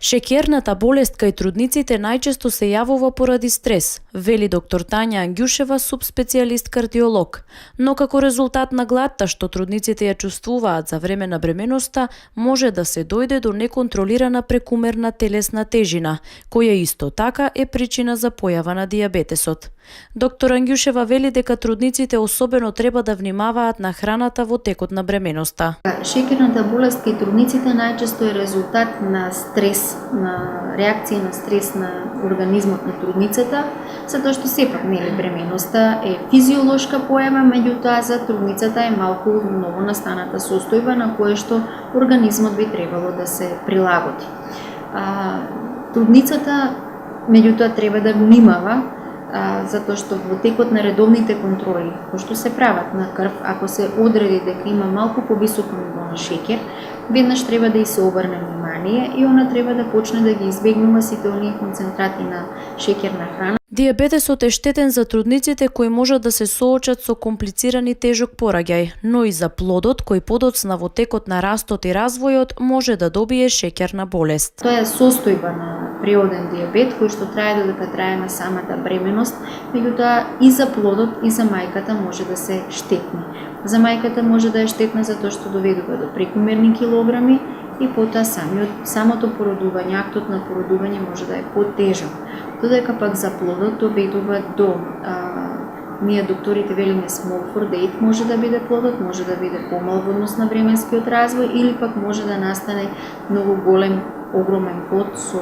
Шеќерната болест кај трудниците најчесто се јавува поради стрес, вели доктор Тања Ангјушева, субспецијалист кардиолог. Но како резултат на гладта што трудниците ја чувствуваат за време на бременоста, може да се дојде до неконтролирана прекумерна телесна тежина, која исто така е причина за појава на дијабетесот. Доктор Ангјушева вели дека трудниците особено треба да внимаваат на храната во текот на бременоста. Шеќерната болест кај трудниците најчесто е резултат на стрес, на реакција на стрес на организмот на трудницата, затоа што сепак бременоста е физиолошка појава, меѓутоа за трудницата е малку ново настаната состојба на која што организмот би требало да се прилагоди. Трудницата меѓутоа треба да внимава, затоа што во текот на редовните контроли, кои што се прават на крв, ако се одреди дека има малку повисоко ниво на шеќер, веднаш треба да и се обрне внимание и она треба да почне да ги избегнува сите оние концентрати на шеќерна храна. Дијабетесот е штетен за трудниците кои можат да се соочат со комплициран и тежок пораѓај, но и за плодот кој подоцна во текот на растот и развојот може да добие шеќерна болест. Тоа е состојба на природен дијабет кој што трае додека трае на самата бременост, меѓутоа и за плодот и за мајката може да се штетни. За мајката може да е штетна затоа што доведува до прекумерни килограми и потоа самото породување, актот на породување може да е потежок. Додека пак за плодот доведува до ние докторите велиме small for date може да биде плодот, може да биде помал во однос на временскиот развој или пак може да настане многу голем, огромен плод со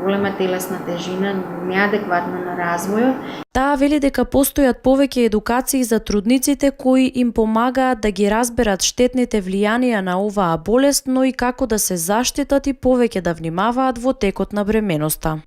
голема телесна тежина, неадекватна на развојот. Таа вели дека постојат повеќе едукации за трудниците кои им помагаат да ги разберат штетните влијанија на оваа болест, но и како да се заштитат и повеќе да внимаваат во текот на бременоста.